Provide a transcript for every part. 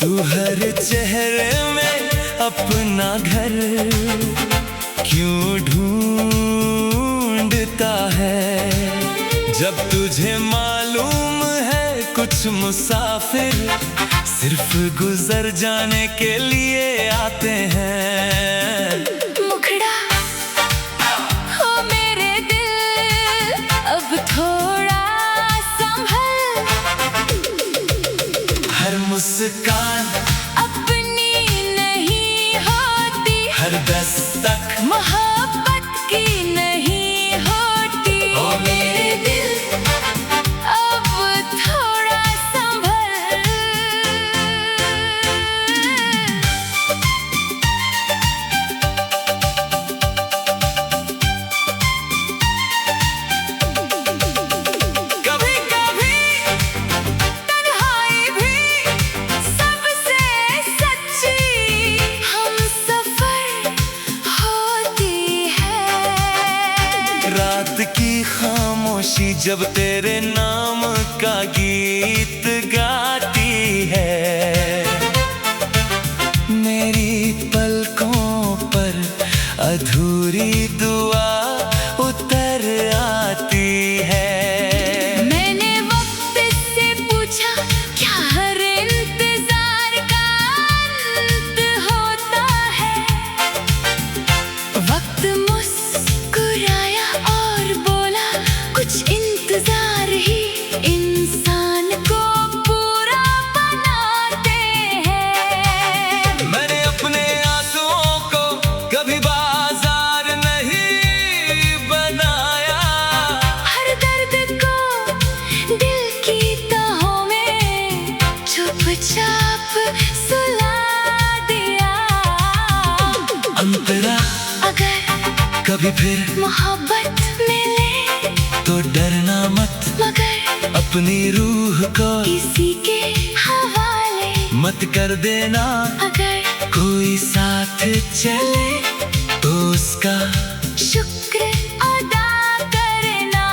तू हर चेहरे में अपना घर क्यों ढूंढता है। जब तुझे मालूम है कुछ मुसाफिर सिर्फ गुजर जाने के लिए आते हैं। मुखड़ा हो मेरे दिल, अब थोड़ा संभल। हर मुस्कान अपनी नहीं होती, हर दस्तक मोहब्बत की नहीं होती। ओ मेरे दिल अब थोड़ा संभल। कभी कभी तन्हाई भी सबसे सच्ची हमसफर होती है। रात की खामोशी जब तेरे नाम का गीत गाती है, मेरी पलकों पर अधूरी दुआ उतर आती है। मैंने वक्त से पूछा क्या हर इंतजार का अंत होता है। वक्त मुस्कुराया और बोला कुछ इंतजार ही इंसान को पूरा बनाते हैं। मैंने अपने आंसुओं को कभी बाजार नहीं बनाया, हर दर्द को दिल की तहों में चुपचाप सुला दिया। अंतरा अगर कभी फिर मोहब्बत मिले तो डरना मत, मगर अपनी रूह को किसी के हवाले मत कर देना। अगर कोई साथ चले तो उसका, शुक्र अदा करना।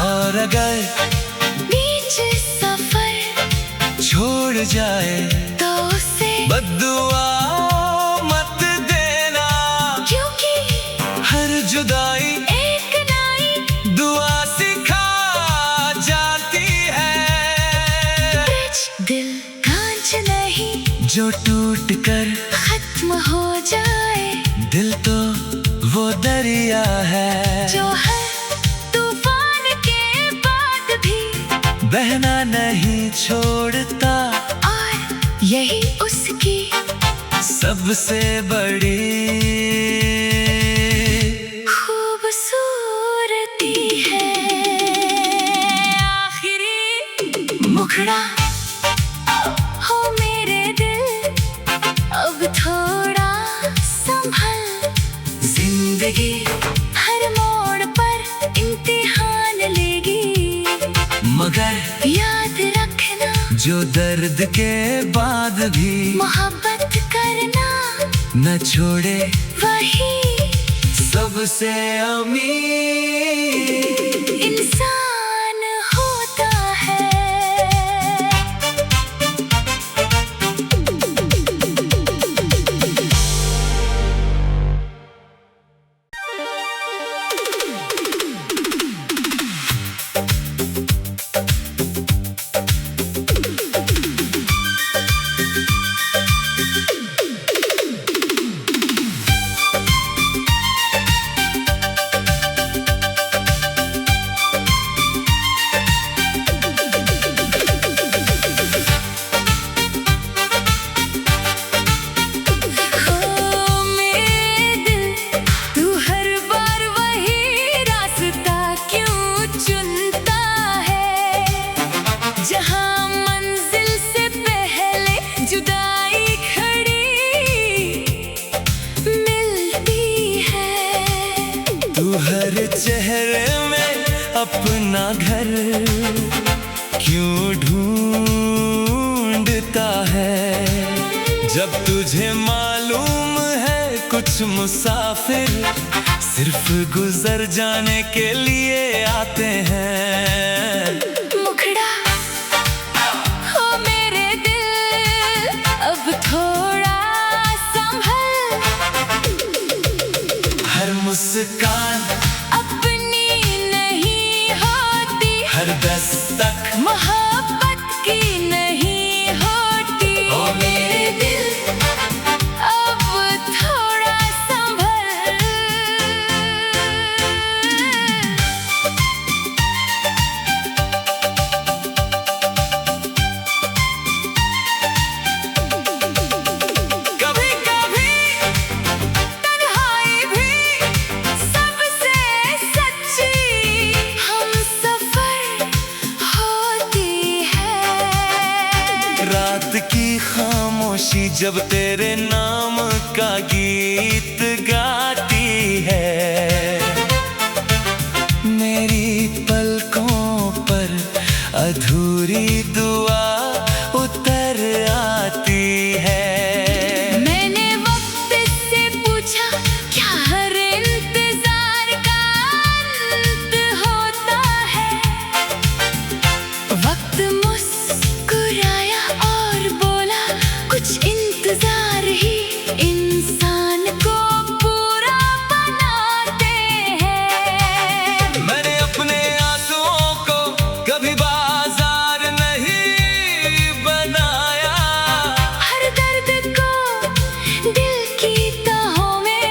और अगर बीच सफर छोड़ जाए तो उसे बद्दुआ मत देना, क्योंकि हर जुदाई एक नाई दुआ सिखा जाती है। ब्रिज दिल कांच नहीं जो टूट कर खत्म हो जाए, दिल तो वो दरिया है जो हर तूफान के बाद भी बहना नहीं छोड़ता। और यही उसकी सबसे बड़ी खूबसूरती है। आखिरी मुखड़ा हो मेरे दिल, अब थोड़ा संभल। जिंदगी हर मोड़ पर इम्तिहान लेगी, मगर याद रखना जो दर्द के बाद भी मोहब्बत करना न छोड़े वही सबसे अमीर इंसान होता है। चेहरे में अपना घर क्यों ढूंढता है। जब तुझे मालूम है कुछ मुसाफिर सिर्फ गुजर जाने के लिए आते हैं। मुखड़ा हो मेरे दिल, अब मुस्कान अपनी नहीं होती, हर दस्तक मोहब्बत की नहीं होती। ओ मेरे दिल अब थोड़ा संभल। कभी कभी तन्हाई भी सबसे सच्ची हम सफर होती है। रात की खामोशी जब तेरे नाम का गीत गाती है, मेरी पलकों पर अधूरी दुआ उतर आती है। मैंने वक्त से पूछा क्या हर इंतजार का अंत होता है। वक्त मुस्कुराया और बोला कुछ इंतजार ही इंसान को पूरा बनाते हैं। मैंने अपने आंसुओं को कभी बाजार नहीं बनाया, हर दर्द को दिल की तहों में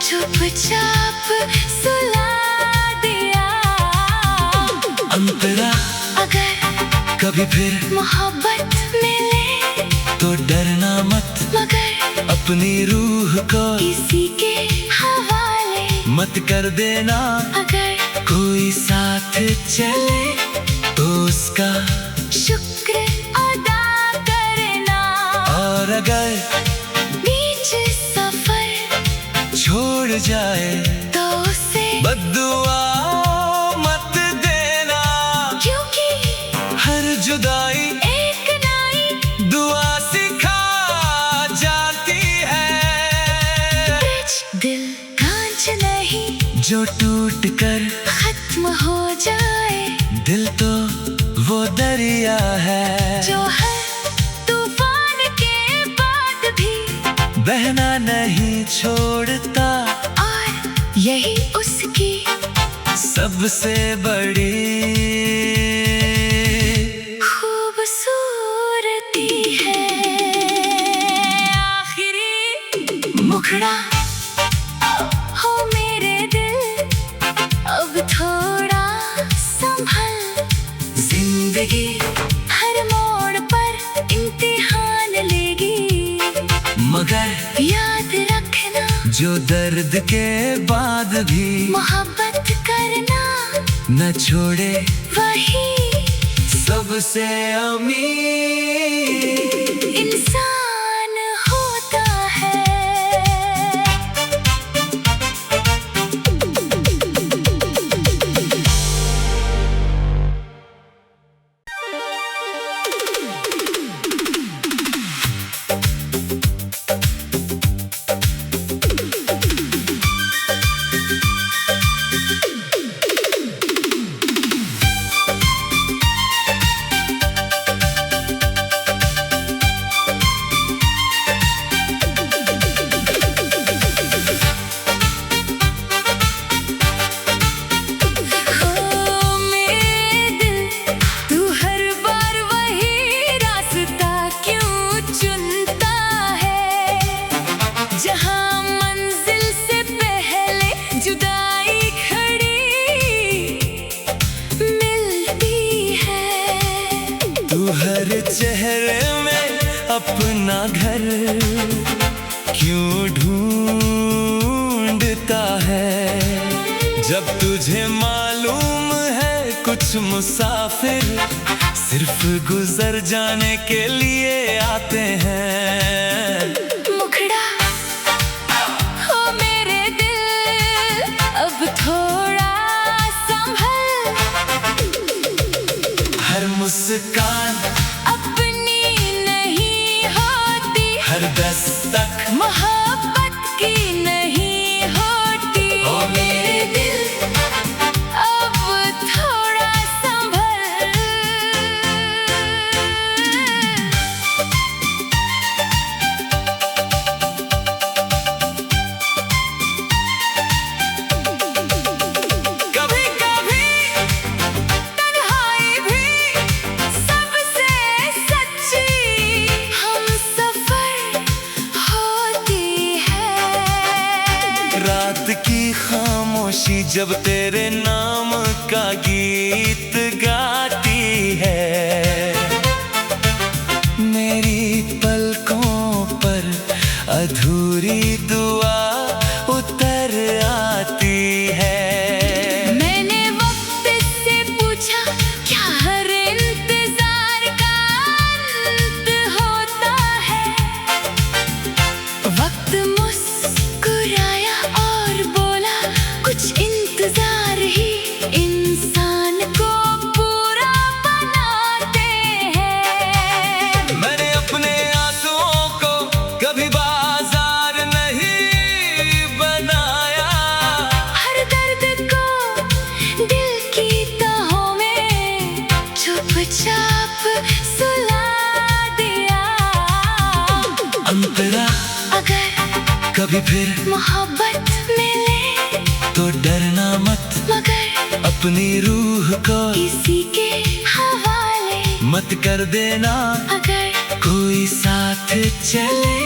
चुपचाप सुला दिया। अंतरा अगर कभी फिर मोहब्बत मिले तो डरना मत, मगर अपनी रूह को किसी के हवाले। मत कर देना, अगर कोई साथ चले तो उसका, शुक्र अदा करना। और अगर बीच सफर छोड़ जाए तो उसे बद्दुआ मत देना, क्योंकि हर जुदाई एक नाई दुआ सिखा जाती है। दिल कांच नहीं जो टूट कर खत्म हो जाए, दिल तो वो दरिया है जो हर तूफान के बाद भी बहना नहीं छोड़ता। और यही उसकी सबसे बड़ी खूबसूरती है। आखिरी मुखड़ा हो मेरे दिल, अब थोड़ा संभल। जिंदगी हर मोड़ पर इम्तिहान लेगी, मगर याद रखना जो दर्द के बाद भी मोहब्बत करना न छोड़े वही सबसे अमीर इंसान होता है। ओ मेरे दिल, तू हर बार वही रास्ता क्यों चुनता है, जहाँ मंजिल से पहले जुदाई खड़ी मिलती है। तू हर चेहरे में अपना घर क्यों ढूंढता है, जब तुझे मालूम है कुछ मुसाफिर सिर्फ गुजर जाने के लिए आते हैं। मुखड़ा हो मेरे दिल, अब थोड़ा संभल। हर मुस्कान अपनी नहीं होती, हर दस्तक मोहब्बत की नहीं होती। ओ मेरे दिल अब थोड़ा संभल। जब तेरे नाम का गीत गाती है। मेरी पलकों पर अधूरी दुआ उतर आती है। मैंने वक्त से पूछा क्या हर इंतजार का अंत होता है। वक्त मुस्कुराया और बोला कुछ इंतजार ही इंसान को पूरा बनाते हैं। मैंने अपने आंसुओं को कभी बाजार नहीं बनाया। हर दर्द को दिल की तहों में चुपचाप सुला दिया। अंतरा अगर कभी फिर मोहब्बत मिले तो डरना मत, मगर अपनी रूह को किसी के हवाले मत कर देना। अगर कोई साथ चले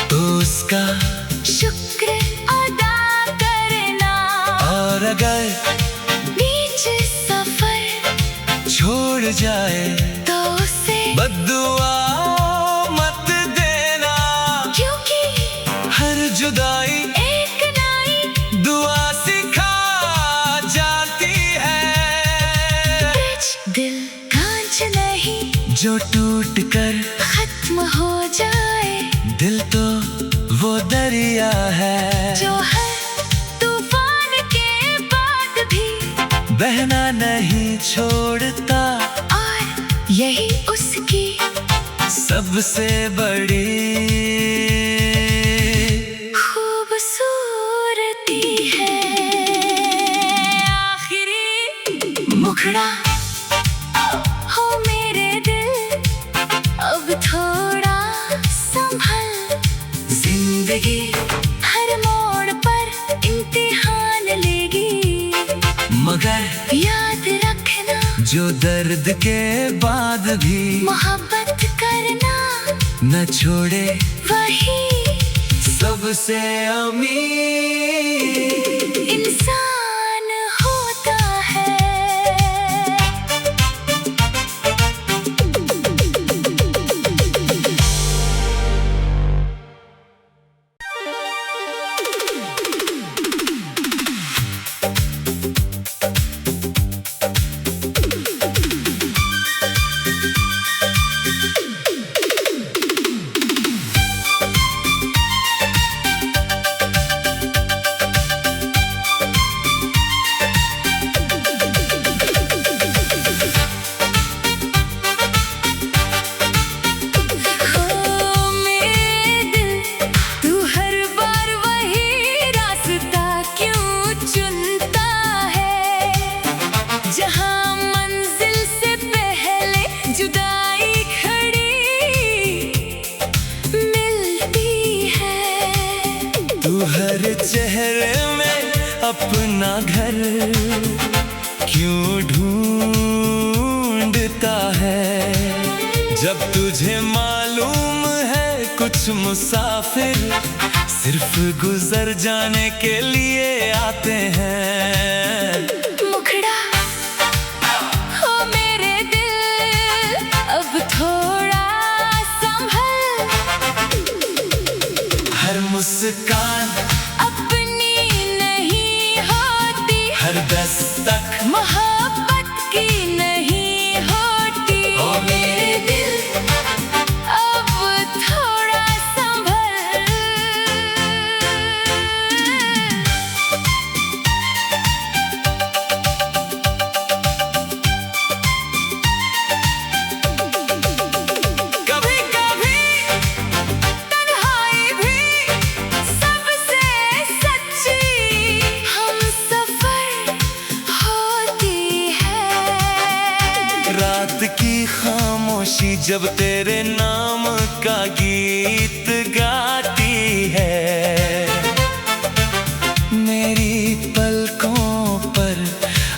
तो उसका शुक्र अदा करना। और अगर बीच सफर छोड़ जाए तो उसे बद्दुआ मत देना। क्योंकि हर जुदाई एक नाई दुआ सिखा जाती है। दिल कांच नहीं जो टूट कर खत्म हो जाए, दिल तो वो दरिया है जो हर तूफान के बाद भी बहना नहीं छोड़ता। और यही उसकी सबसे बड़ी खूबसूरती है। आखिरी मुखड़ा हो मेरे दिल, अब थोड़ा संभल। जिंदगी हर मोड़ पर इम्तिहान लेगी, मगर याद रखना जो दर्द के बाद भी मोहब्बत करना न छोड़े वही सबसे अमीर इंसान होता है। चेहरे में अपना घर क्यों ढूंढता है। जब तुझे मालूम है कुछ मुसाफिर सिर्फ गुजर जाने के लिए आते हैं। मुखड़ा हो मेरे दिल, अब थोड़ा संभल। हर मुस्कान अपनी नहीं होती, हर दस्तक मोहब्बत की नहीं होती। ओ मेरे दिल अब थोड़ा संभल। कभी कभी तन्हाई भी सबसे सच्ची हमसफर होती है। रात की खामोशी जब तेरे नाम का गीत गाती है। मेरी पलकों पर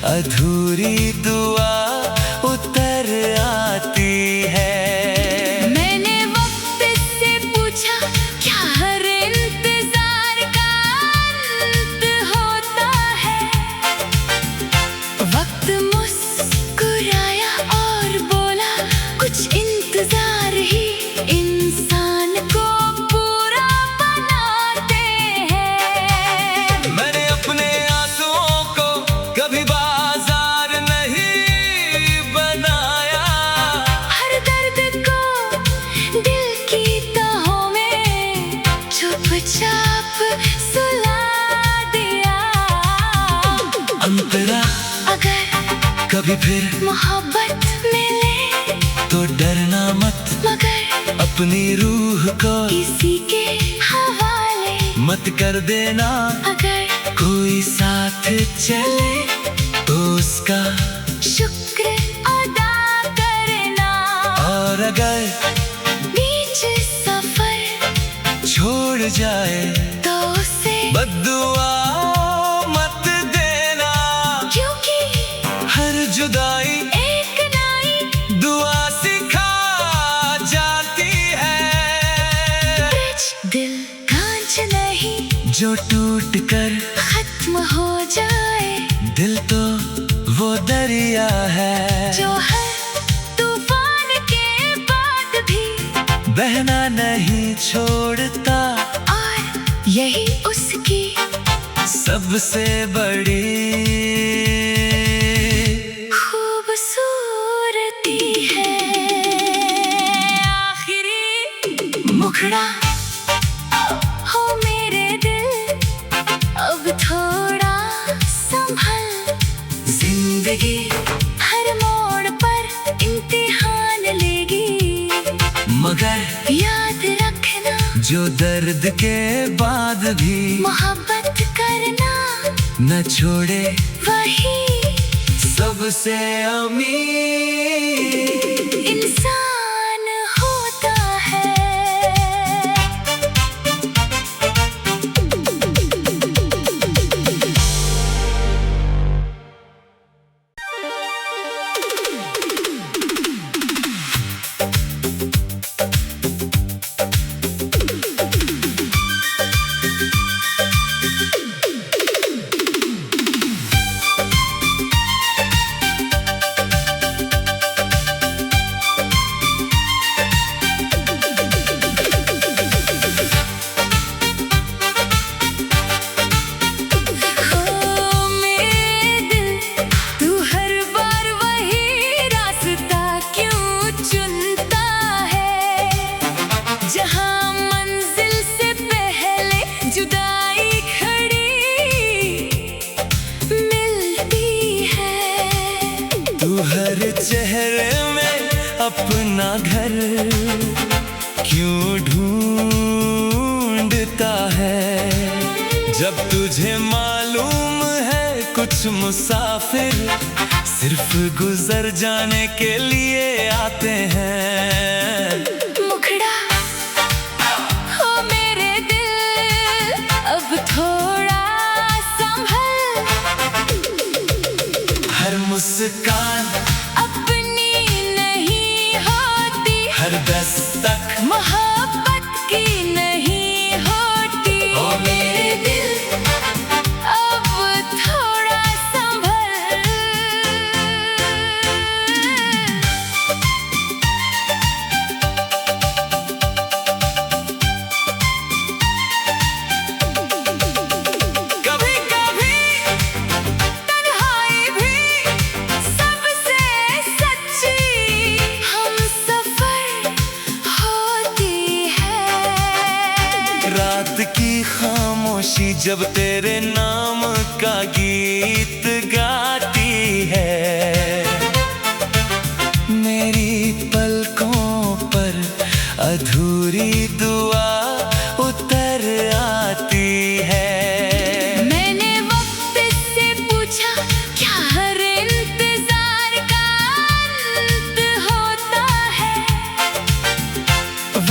अधूरी दुआ उतर आती है। मैंने वक्त से पूछा क्या हर इंतजार का अंत होता है। कभी फिर मोहब्बत मिले तो डरना मत, मगर अपनी रूह को किसी के हवाले मत कर देना। अगर कोई साथ चले तो उसका शुक्र अदा करना, और अगर बीच सफर छोड़ जाए तो उसे बद्दुआ मत देना, क्योंकि हर जुदाई एक नाई दुआ सिखा जाती है। ब्रिज दिल कांच नहीं जो टूट कर खत्म हो जाए, दिल तो वो दरिया है जो हर तूफान के बाद भी बहना नहीं छोड़ता, और यही उसकी सबसे बड़ी खूबसूरती है। आखिरी मुखड़ा हो मेरे दिल, अब थोड़ा संभल, जिंदगी हर मोड़ पर इम्तिहान लेगी, मगर याद रखना जो दर्द के बाद भी मोहब्बत करना न छोड़े वही सबसे अमीर इंसान होता है। जहाँ मंजिल से पहले जुदाई खड़ी मिलती है, तू हर चेहरे में अपना घर क्यों ढूंढता है, जब तुझे मालूम है कुछ मुसाफिर सिर्फ गुजर जाने के लिए आते हैं। मुखड़ा हो मेरे दिल, अब थोड़ा संभल, हर मुस्कान अपनी नहीं होती, हर दस्तक मोहब्बत की नहीं होती। ओ मेरे दिल अब थोड़ा संभल, कभी कभी तन्हाई भी सबसे सच्ची हमसफर होती है। रात की खामोशी जब तेरे नाम का गीत गाती है, मेरी पलकों पर अधूरी दुआ उतर आती है। मैंने वक्त से पूछा क्या हर इंतजार का अंत होता है,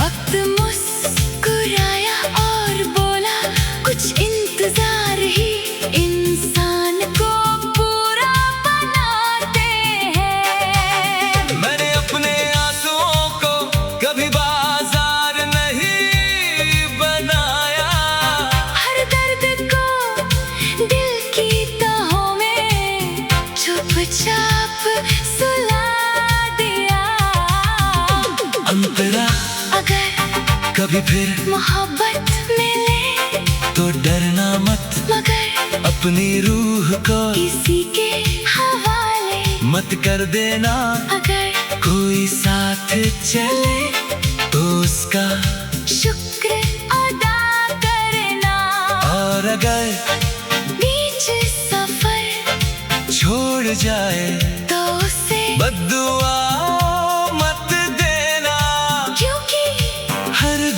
वक्त मुस्कुराया और बोला कुछ इंतजार ही इंसान को पूरा बनाते हैं। मैंने अपने आंसुओं को कभी बाजार नहीं बनाया, हर दर्द को दिल की तहों में चुपचाप सुला दिया। अंतरा अगर कभी फिर मोहब्बत मिले तो डरना मत, मगर अपनी रूह को किसी के हवाले मत कर देना। अगर कोई साथ चले तो उसका शुक्र अदा करना, और अगर बीच सफर छोड़ जाए तो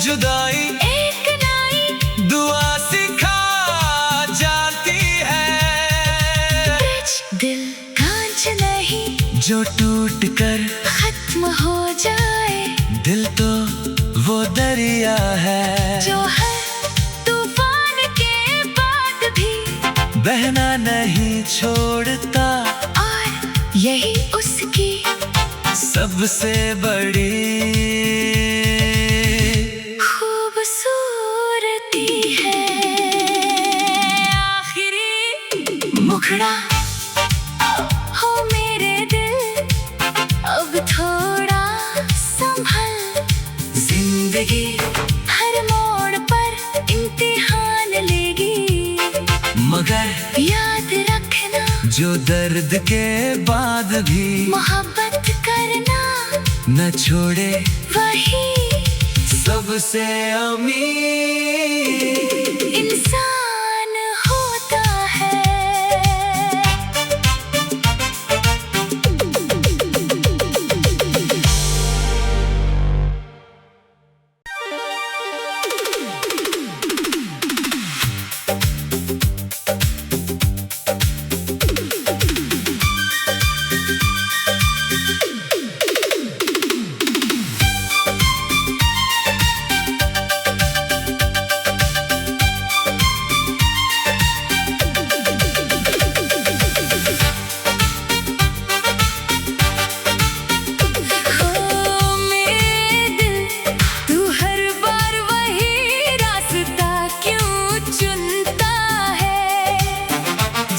जुदाई एक नई दुआ सिखा जाती है। दिल कांच नहीं जो टूट कर खत्म हो जाए, दिल तो वो दरिया है जो है तूफान के बाद भी बहना नहीं छोड़ता। और यही उसकी सबसे बड़ी खूबसूरती है। आखिरी मुखड़ा हो मेरे दिल, अब थोड़ा संभल। जिंदगी हर मोड़ पर इम्तिहान लेगी, मगर याद रखना जो दर्द के बाद भी मोहब्बत करना न छोड़े वही सबसे अमीर इंसान होता है।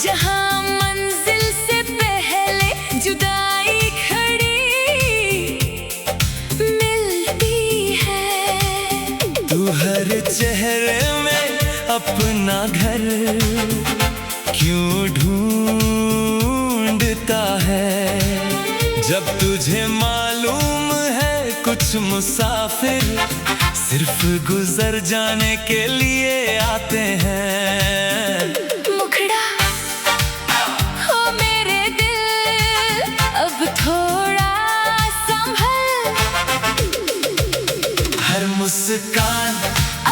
जहाँ मंजिल से पहले जुदाई खड़ी मिलती है। तू हर चेहरे में अपना घर क्यों ढूंढता है, जब तुझे मालूम है कुछ मुसाफिर सिर्फ गुजर जाने के लिए आते हैं। मुखड़ा हो मेरे दिल, अब थोड़ा संभल। हर मुस्कान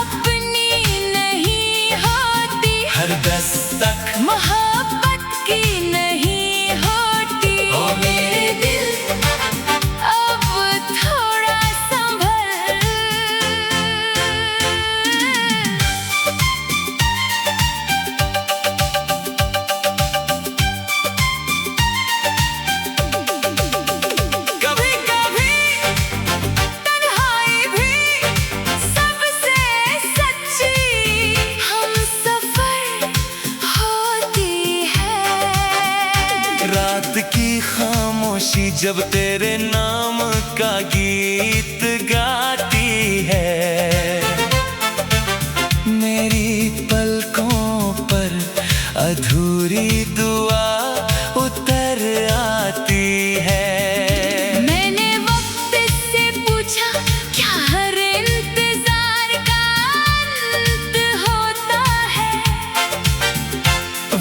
अपनी नहीं होती, हर दस्तक मोहब्बत की नहीं होती। ओ मेरे दिल अब थोड़ा संभल। कभी कभी तन्हाई भी सबसे सच्ची हमसफर होती है। रात की खामोशी जब तेरे नाम का गीत गाती है, मेरी पलकों पर अधूरी दुआ उतर आती है। मैंने वक्त से पूछा क्या हर इंतजार का अंत होता है।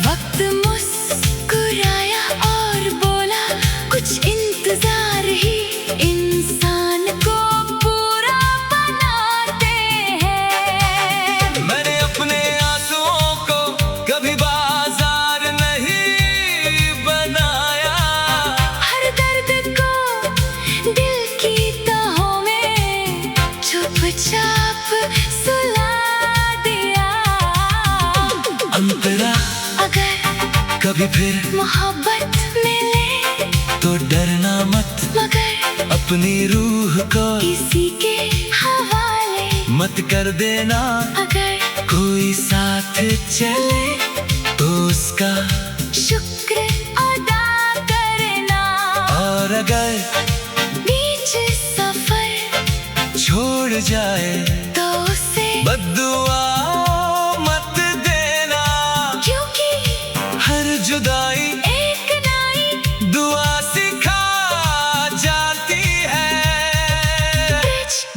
वक्त मुस्कुराया और बोला कुछ इंतजार ही इंसान को पूरा बनाते हैं। मैंने अपने आंसुओं को कभी बाजार नहीं बनाया, हर दर्द को दिल की तहों में चुपचाप सुला दिया। अंतरा अगर कभी फिर मोहब्बत मिले तो डरना मत, मगर अपनी रूह को किसी के हवाले मत कर देना। अगर कोई साथ चले तो उसका शुक्र अदा करना। और अगर बीच सफर छोड़ जाए तो उसे बद्दुआ मत देना, क्योंकि हर जुदाई एक नई दुआ सिखा जाती है।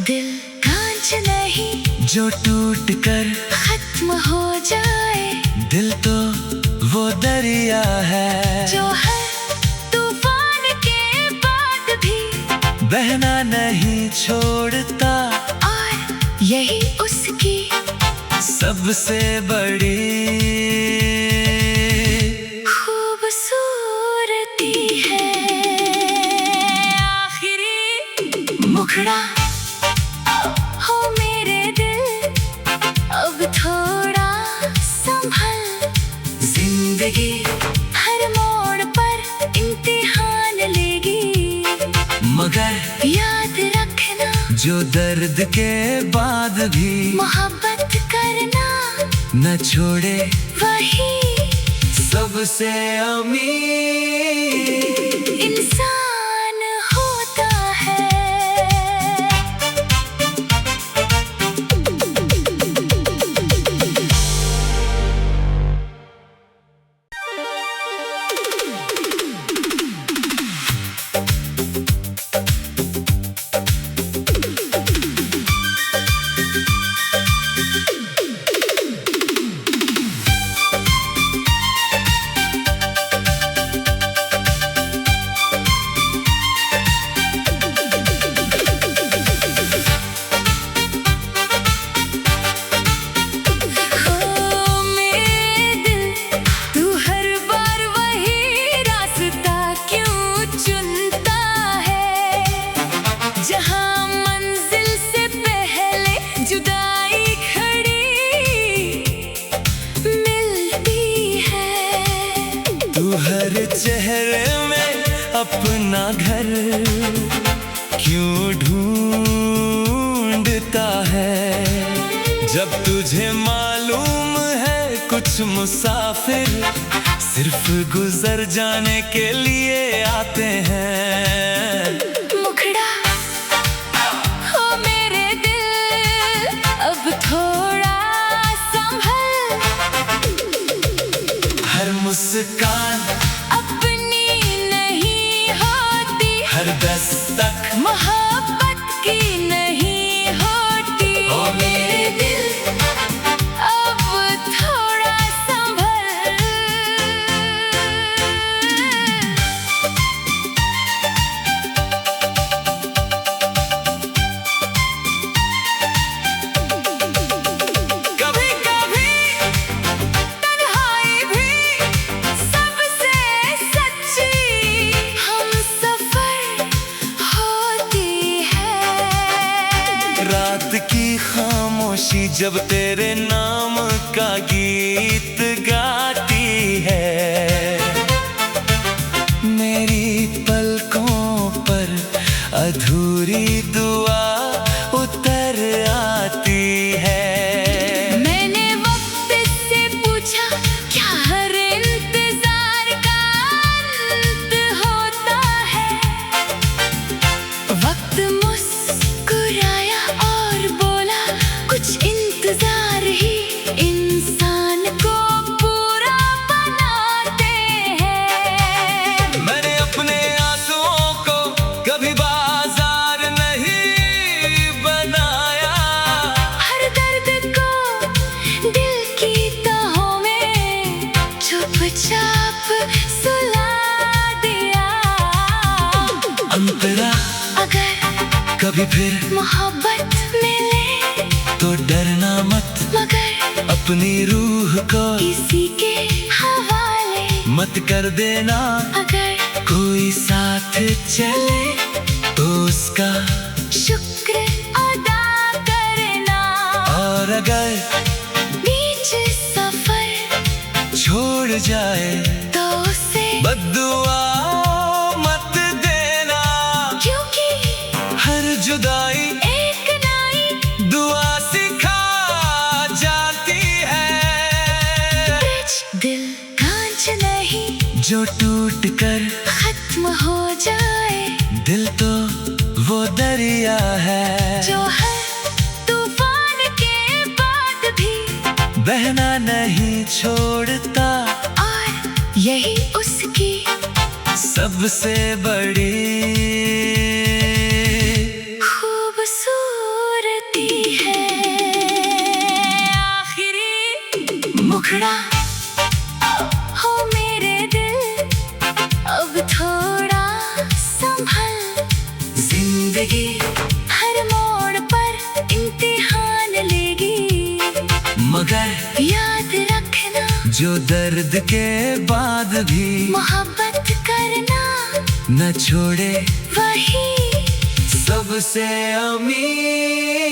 दिल कांच नहीं जो टूट कर खत्म हो जाए, दिल तो वो दरिया है जो है तूफान बहना नहीं छोड़ता। और यही उसकी सबसे बड़ी खूबसूरती है। आखिरी मुखड़ा हो मेरे दिल, अब थोड़ा संभल। जिंदगी हर मोड़ पर इम्तिहान लेगी, मगर याद रखना जो दर्द के बाद भी मोहब्बत करना न छोड़े वही सबसे अमीर इंसान होता है। हर चेहरे में अपना घर क्यों ढूंढता है। जब तुझे मालूम है कुछ मुसाफिर सिर्फ गुजर जाने के लिए आते हैं। मुखड़ा हो मेरे दिल, अब थोड़ा संभल। हर मुस्कान अपनी नहीं होती, हर दस्तक मोहब्बत की नहीं होती। ओ मेरे दिल अब थोड़ा संभल। कभी कभी तन्हाई भी सबसे सच्ची हमसफर होती है। रात की खामोशी जब तेरे नाम का गीत गाती है, मेरी पलकों पर अधूरी दुआ उतर आती है। मैंने वक्त से पूछा क्या हर इंतजार का अंत होता है। वक्त मुस्कुराया और बोला कुछ इंतजार ही इंसान को पूरा बनाते हैं। मैंने अपने आंसुओं को कभी बाजार नहीं बनाया, हर दर्द को दिल की तहों में चुपचाप सुला दिया। अंतरा अगर कभी फिर मोहब्बत मिले तो डरना मत, मगर अपनी रूह को किसी के हवाले मत कर देना। अगर कोई साथ चले तो उसका शुक्र अदा करना, और अगर बीच सफर छोड़ जाए तो उसे बद्दुआ मत देना, क्योंकि हर जुदाई एक नाई दुआ सिखा जाती है। ब्रिज दिल कांच नहीं जो टूट कर खत्म हो जाए, दिल तो वो दरिया है जो हर तूफान के बाद भी बहना नहीं छोड़ता। और यही उसकी सबसे बड़ी खूबसूरती है। आखिरी मुखड़ा हो मेरे दिल, अब थोड़ा संभल। जिंदगी हर मोड़ पर इम्तिहान मगर याद रखना, जो दर्द के बाद भी मोहब्बत करना न छोड़े वही सबसे अमीर।